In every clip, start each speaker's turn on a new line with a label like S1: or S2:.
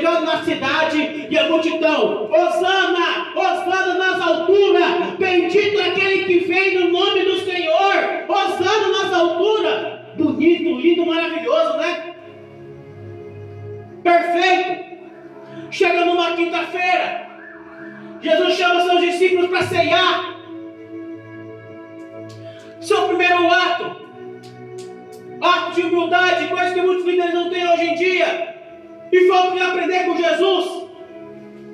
S1: chegando na cidade e a multidão: Hosana, Hosana nas alturas, bendito aquele que vem no nome do Senhor, Hosana nas alturas. Bonito, lindo, maravilhoso, né? Perfeito. Chega numa quinta-feira, Jesus chama seus discípulos para ceiar. Seu primeiro ato de humildade, coisa que muitos líderes não têm hoje em dia, e falta de aprender com Jesus.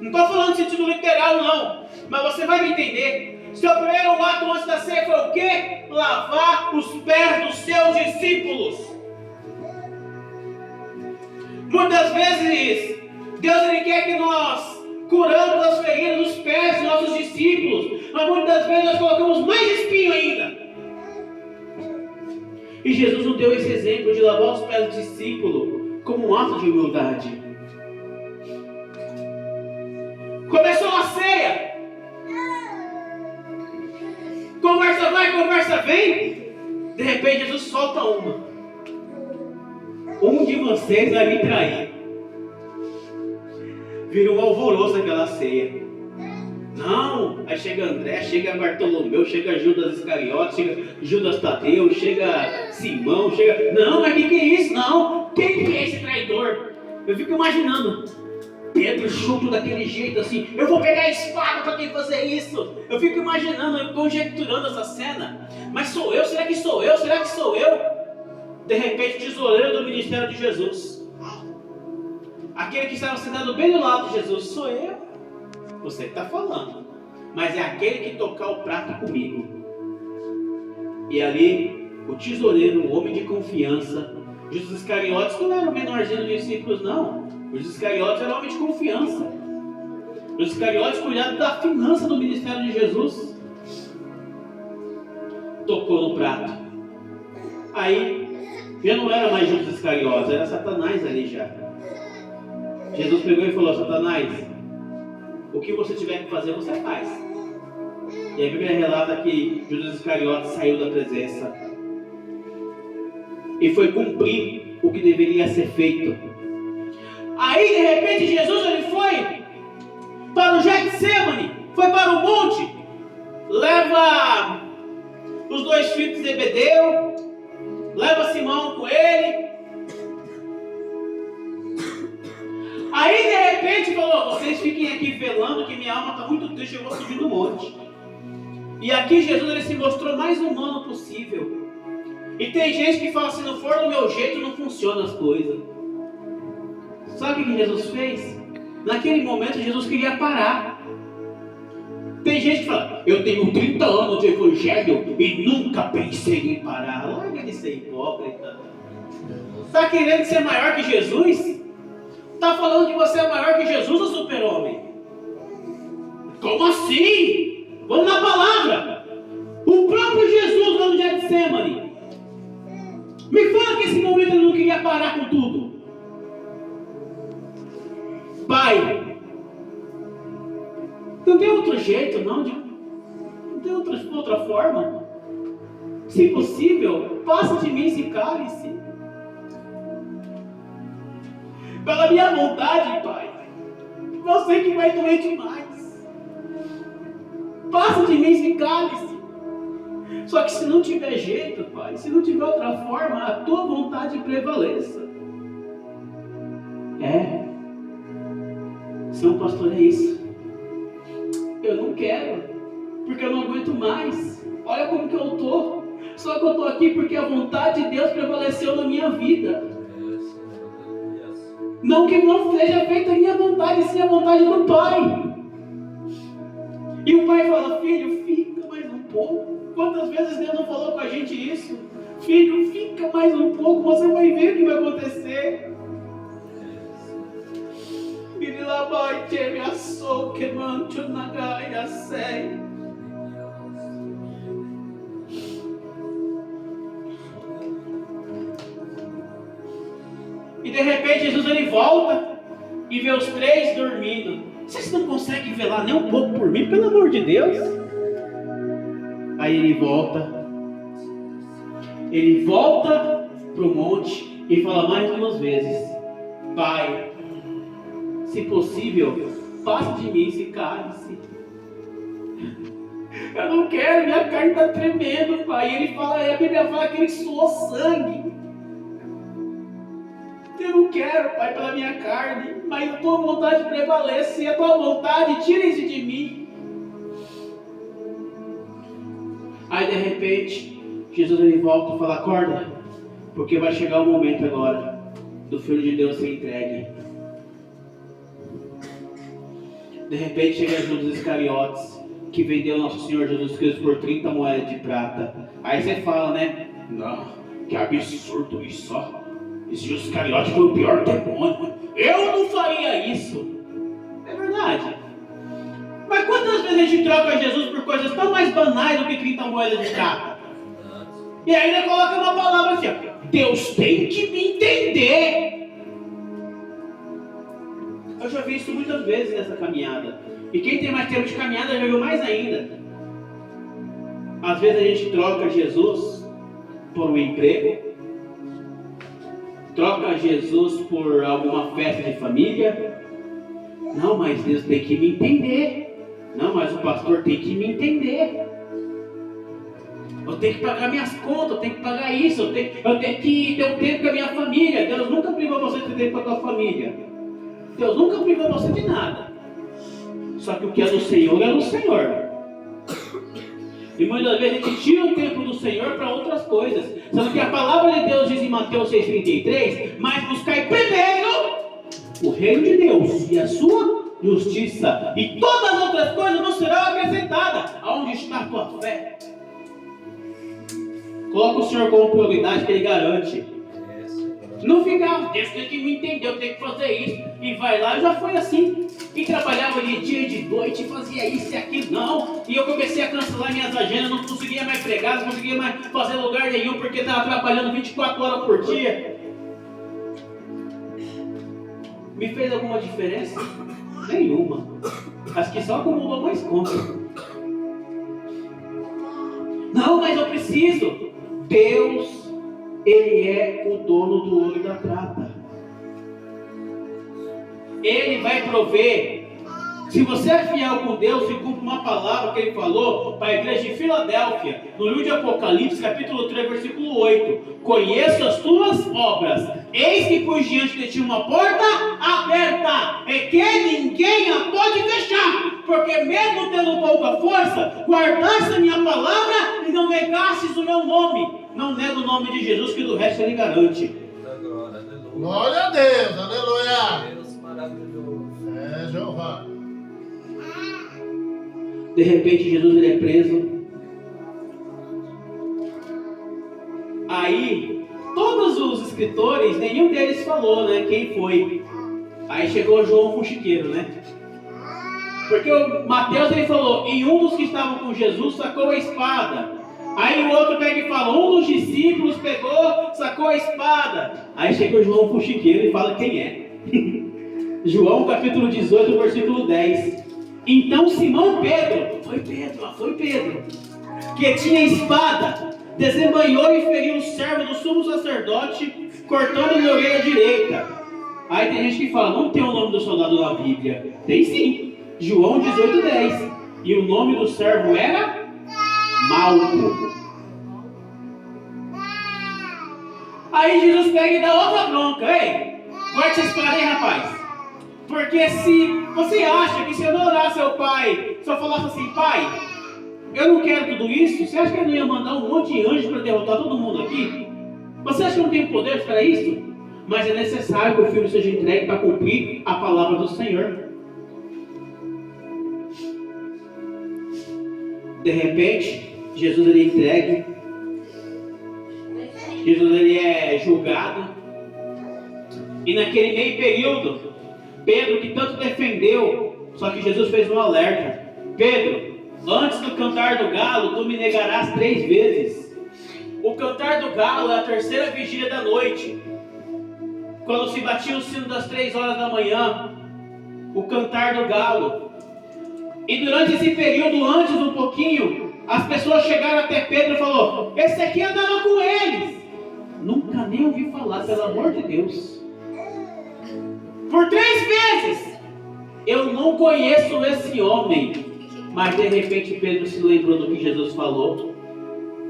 S1: Não estou falando de sentido literal, não, mas você vai me entender. Seu primeiro ato antes da ceia foi o quê? Lavar os pés dos seus discípulos. Muitas vezes Deus ele quer que nós curamos as feridas dos pés dos nossos discípulos, mas muitas vezes nós colocamos mais espinho ainda. E Jesus nos deu esse exemplo de lavar os pés do discípulo como um ato de humildade. Começou a ceia. Conversa vai, conversa vem. De repente Jesus solta uma: um de vocês vai me trair. Vira um alvoroço aquela ceia. Não, aí chega André, chega Bartolomeu, chega Judas Iscariote, chega Judas Tadeu, chega Simão, chega... Não, mas que é isso? Não, quem que é esse traidor? Eu fico imaginando Pedro chuto daquele jeito assim: eu vou pegar a espada para quem fazer isso. Eu fico imaginando, conjecturando essa cena. Mas sou eu? Será que sou eu? Será que sou eu? De repente, o tesoureiro do ministério de Jesus, aquele que estava sentado bem do lado de Jesus: sou eu? Você que está falando, mas é aquele que tocar o prato comigo. E ali, o tesoureiro, o homem de confiança, Judas Iscariotes não era o menorzinho dos discípulos, não. O Judas Iscariotes era homem de confiança. O Judas Iscariotes cuidava da finança do ministério de Jesus. Tocou no prato. Aí, já não era mais Judas Iscariotes, era Satanás ali já. Jesus pegou e falou: Satanás, o que você tiver que fazer, você faz. E a Bíblia relata que Judas Iscariotes saiu da presença e foi cumprir o que deveria ser feito. Aí, de repente, Jesus ele foi para o Getsemane, foi para o monte, leva os 2 filhos de Zebedeu, leva Simão com ele. Aí de repente falou: vocês fiquem aqui velando que minha alma está muito triste, eu vou subir no monte. E aqui Jesus ele se mostrou mais humano possível. E tem gente que fala: se não for do meu jeito não funciona as coisas. Sabe o que Jesus fez? Naquele momento Jesus queria parar. Tem gente que fala: eu tenho 30 anos de evangelho e nunca pensei em parar. Larga de ser hipócrita. Está querendo ser maior que Jesus? Está falando que você é maior que Jesus, o super-homem? Como assim? Vamos na palavra. O próprio Jesus lá no Getsemane. Me fala que esse momento ele não queria parar com tudo. Pai, não tem outro jeito, não tem outra forma. Se possível, passa de mim esse cálice. Pela minha vontade, Pai. Eu sei que vai doer demais. Passa de mim esse cálice. Só que se não tiver jeito, Pai, se não tiver outra forma, a tua vontade prevaleça. São pastor, é isso. Eu não quero, porque eu não aguento mais. Olha como que eu estou. Só que eu estou aqui porque a vontade de Deus prevaleceu na minha vida. Não que não seja feita a minha vontade, sim a vontade do Pai. E o Pai fala: filho, fica mais um pouco. Quantas vezes Deus não falou com a gente isso? Filho, fica mais um pouco, você vai ver o que vai acontecer. Ele lá vai ter a soul que manto na gaia sei. E de repente Jesus ele volta e vê os 3 dormindo. Vocês não conseguem velar nem um pouco por mim, pelo amor de Deus? Aí ele volta para o monte e fala mais 2 vezes: Pai, se possível, passe de mim esse cálice. Eu não quero, minha carne está tremendo, Pai. Ele fala, a Bíblia fala que ele suou sangue. Eu não quero, Pai, pela minha carne, mas a tua vontade prevalece. A tua vontade, tira isso de mim. Aí de repente, Jesus ele volta e fala, acorda, porque vai chegar o momento agora do Filho de Deus ser entregue. De repente chega Judas Iscariotes, que vendeu nosso Senhor Jesus Cristo por 30 moedas de prata. Aí você fala, né? Não, que absurdo isso, ó. Esse Judas Iscariotes foi o pior demônio. Eu não faria isso. É verdade. Mas quantas vezes a gente troca Jesus por coisas tão mais banais do que 30 moedas de prata? E ainda coloca uma palavra assim, ó, Deus tem que me entender. Eu já vi isso muitas vezes nessa caminhada. E quem tem mais tempo de caminhada já viu mais ainda. Às vezes a gente troca Jesus por um emprego, troca Jesus por alguma festa de família. Não, mas Deus tem que me entender. Não, mas o pastor tem que me entender. Eu tenho que pagar minhas contas, eu tenho que pagar isso, eu tenho que ter um tempo com a minha família. Deus nunca privou você de ter tempo com a tua família. Deus nunca privou você de nada. Só que o que é do Senhor é do Senhor. E muitas vezes a gente tira o tempo do Senhor para outras coisas. Sendo que a palavra de Deus diz em Mateus 6,33, mas buscai primeiro o reino de Deus e a sua justiça, e todas as outras coisas não serão acrescentadas. Aonde está a tua fé? Coloca o Senhor como prioridade, que Ele garante. Não ficar, Deus tem que me entender, eu tenho que fazer isso. E vai lá, já foi assim. E trabalhava de dia e de noite, fazia isso e aquilo, não. E eu comecei a cancelar minhas agendas, não conseguia mais pregar, não conseguia mais fazer lugar nenhum, porque estava trabalhando 24 horas por dia. Me fez alguma diferença? Nenhuma. Acho que só acumulou mais conta. Não, mas eu preciso. Deus, Ele é o dono do ouro e da prata. Ele vai prover. Se você é fiel com Deus e cumpre uma palavra que Ele falou para a igreja de Filadélfia, no livro de Apocalipse, capítulo 3, versículo 8: conheço as tuas obras, eis que pus diante de ti uma porta aberta, e que ninguém a pode fechar, porque mesmo tendo pouca força, guardaste a minha palavra e não negastes o meu nome. Não nega o nome de Jesus, que do resto Ele garante.
S2: Glória a Deus, aleluia.
S3: Deus maravilhoso.
S2: É Jeová.
S1: De repente Jesus ele é preso. Aí todos os escritores, nenhum deles falou, né, quem foi. Aí chegou João Fuxiqueiro, né? Porque o Mateus ele falou, e um dos que estavam com Jesus sacou a espada. Aí o outro pega e fala, um dos discípulos pegou, sacou a espada. Aí chega o João Fuxiqueiro e fala quem é. João capítulo 18, versículo 10. Então Simão Pedro, foi Pedro, que tinha espada, desembainhou e feriu o servo do sumo sacerdote, cortando-lhe a orelha direita. Aí tem gente que fala, não tem o nome do soldado na Bíblia. Tem sim, João 18, 10. E o nome do servo era Malco. Aí Jesus pega e dá outra bronca. Ei, guarda essa espada aí, rapaz. Porque se você acha que se eu não orasse ao Pai, se eu falasse assim, Pai, eu não quero tudo isso, você acha que eu não ia mandar um monte de anjos para derrotar todo mundo aqui? Você acha que eu não tenho poder para isso? Mas é necessário que o filho seja entregue para cumprir a palavra do Senhor. De repente, Jesus ele é entregue. Jesus ele é julgado. E naquele meio período, Pedro, que tanto defendeu, só que Jesus fez um alerta. Pedro, antes do cantar do galo, tu me negarás 3 vezes. O cantar do galo é a terceira vigília da noite. Quando se batia o sino das 3 horas da manhã, o cantar do galo. E durante esse período, antes um pouquinho, as pessoas chegaram até Pedro e falaram, esse aqui andava com eles. Nunca nem ouvi falar, pelo amor de Deus. Por 3 vezes, eu não conheço esse homem. Mas de repente Pedro se lembrou do que Jesus falou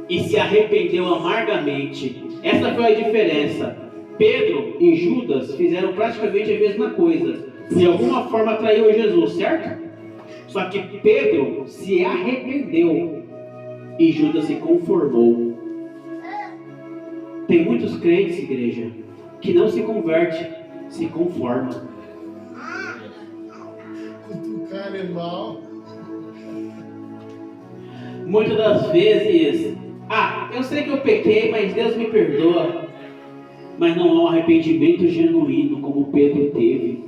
S1: e se arrependeu amargamente. Essa foi a diferença. Pedro e Judas fizeram praticamente a mesma coisa. De alguma forma traiu Jesus, certo? Só que Pedro se arrependeu e Judas se conformou. Tem muitos crentes, igreja, que não se converte, se conforma.
S2: Cutucar irmão.
S1: Muitas das vezes, eu sei que eu pequei, mas Deus me perdoa. Mas não há um arrependimento genuíno como Pedro teve.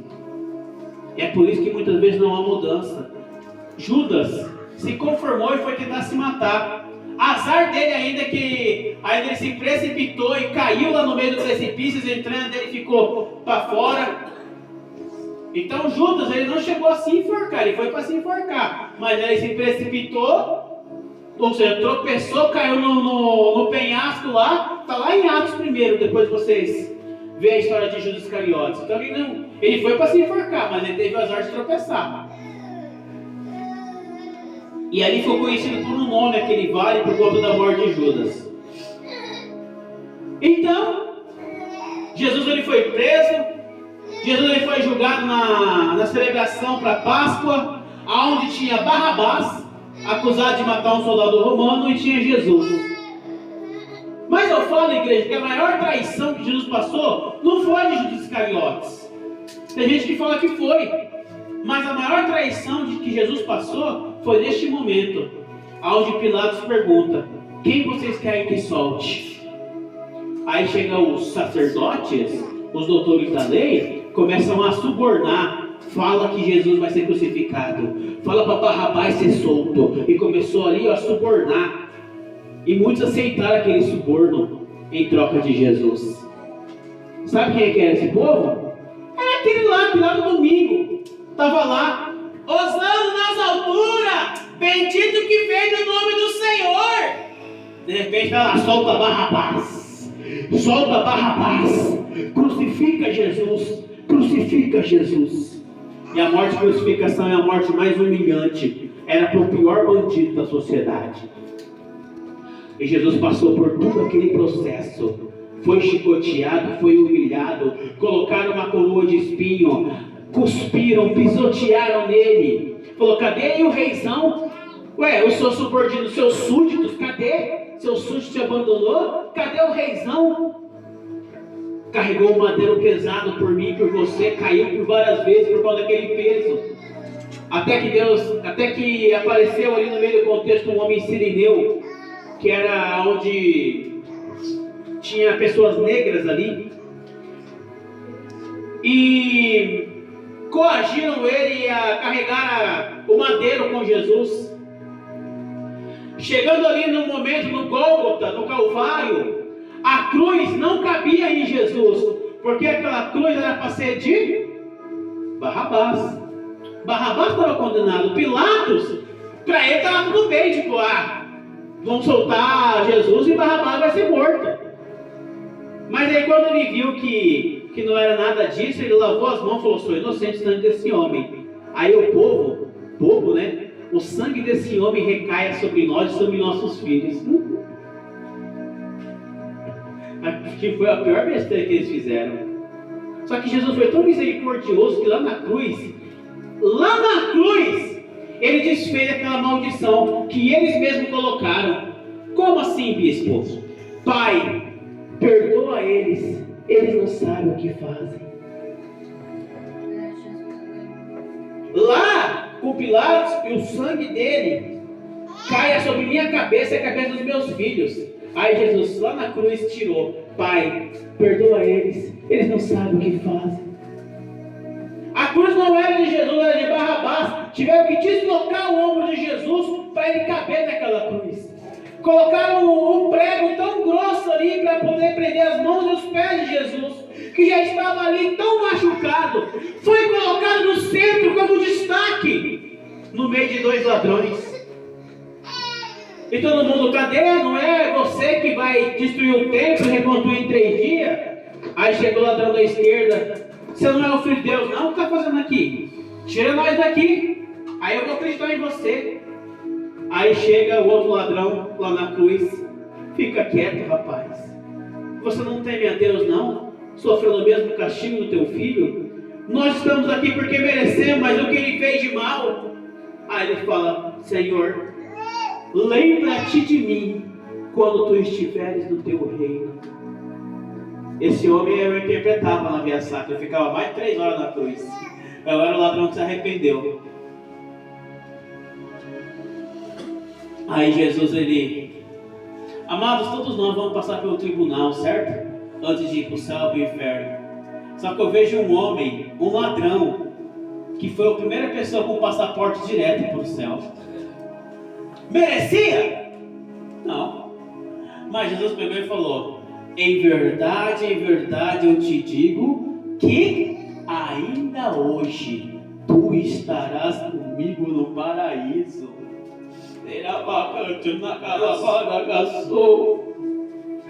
S1: É por isso que muitas vezes não há mudança. Judas se conformou e foi tentar se matar. Azar dele ainda que ainda ele se precipitou e caiu lá no meio do precipício, entrando, ele ficou para fora. Então Judas, ele não chegou a se enforcar, ele foi para se enforcar, mas ele se precipitou, ou seja, tropeçou, caiu no penhasco lá. Está lá em Atos primeiro, depois vocês veem a história de Judas Iscariotes. Então ele foi para se enforcar, mas ele teve o azar de tropeçar. E ali foi conhecido por um nome, aquele vale, por conta da morte de Judas. Então, Jesus ele foi preso, Jesus ele foi julgado na celebração para Páscoa, onde tinha Barrabás, acusado de matar um soldado romano, e tinha Jesus. Mas eu falo, igreja, que a maior traição que Jesus passou não foi de Judas Iscariotes. Tem gente que fala que foi, mas a maior traição que Jesus passou foi neste momento, onde Pilatos pergunta: quem vocês querem que solte? Aí chegam os sacerdotes, os doutores da lei, começam a subornar. Fala que Jesus vai ser crucificado, fala para Barrabás ser solto. E começou ali a subornar. E muitos aceitaram aquele suborno em troca de Jesus. Sabe quem é que era esse povo? É aquele lá no domingo. Estava lá: Hosana nas alturas, bendito que vem no nome do Senhor. De repente está lá: solta Barrabás, solta Barrabás, crucifica Jesus, crucifica Jesus. E a morte de crucificação é a morte mais humilhante. Era para o pior bandido da sociedade. E Jesus passou por todo aquele processo. Foi chicoteado, foi humilhado, colocaram uma coroa de espinho, cuspiram, pisotearam nele. Falou: cadê o reizão? Ué, os seus subordinos, seus súditos, cadê? Seus súditos te abandonou? Cadê o reizão? Carregou um madeiro pesado por mim, por você, caiu por várias vezes por causa daquele peso. Até que apareceu ali no meio do contexto um homem sirineu, que era onde tinha pessoas negras ali, e coagiram ele a carregar o madeiro com Jesus. Chegando ali no momento, no Gólgota, no Calvário, a cruz não cabia em Jesus, porque aquela cruz era para ser de Barrabás. Barrabás estava condenado. Pilatos, para ele estava tudo bem, tipo, vão soltar Jesus e Barrabás vai ser morto. Mas aí quando ele viu que não era nada disso, ele lavou as mãos e falou: sou inocente diante desse homem. Aí o povo, né? O sangue desse homem recaia sobre nós e sobre nossos filhos. Que foi a pior besteira que eles fizeram. Só que Jesus foi tão misericordioso que lá na cruz, ele desfez aquela maldição que eles mesmos colocaram. Como assim, bispo? Pai, perdoa eles não sabem o que fazem. Lá, com Pilatos, e o sangue dele caia sobre minha cabeça e a cabeça dos meus filhos. Aí Jesus, lá na cruz, tirou: Pai, perdoa eles não sabem o que fazem. A cruz não era de Jesus, era de Barrabás. Tiveram que deslocar o ombro de Jesus para ele caber naquela cruz. Colocaram um prego tão grosso ali para poder prender as mãos e os pés de Jesus, que já estava ali tão machucado. Foi colocado no centro como destaque, no meio de dois ladrões. E todo mundo: cadê? Não é você que vai destruir o templo e reconstruir em 3 dias? Aí chegou o ladrão da esquerda: você não é o filho de Deus, não? O que está fazendo aqui? Tira nós daqui, aí eu vou acreditar em você. Aí chega o outro ladrão lá na cruz. Fica quieto, rapaz. Você não teme a Deus, não? Sofrendo o mesmo castigo do teu filho? Nós estamos aqui porque merecemos, mas o que ele fez de mal? Aí ele fala: Senhor, lembra-te de mim quando tu estiveres no teu reino. Esse homem eu interpretava na Via Sacra. Eu ficava mais de 3 horas na cruz. Eu era o ladrão que se arrependeu. Aí Jesus, ele... Amados, todos nós vamos passar pelo tribunal, certo? Antes de ir para o céu e para o inferno. Só que eu vejo um homem, um ladrão, que foi a primeira pessoa com passaporte direto para o céu. Merecia? Não. Mas Jesus pegou e falou: em verdade eu te digo que ainda hoje tu estarás comigo no paraíso.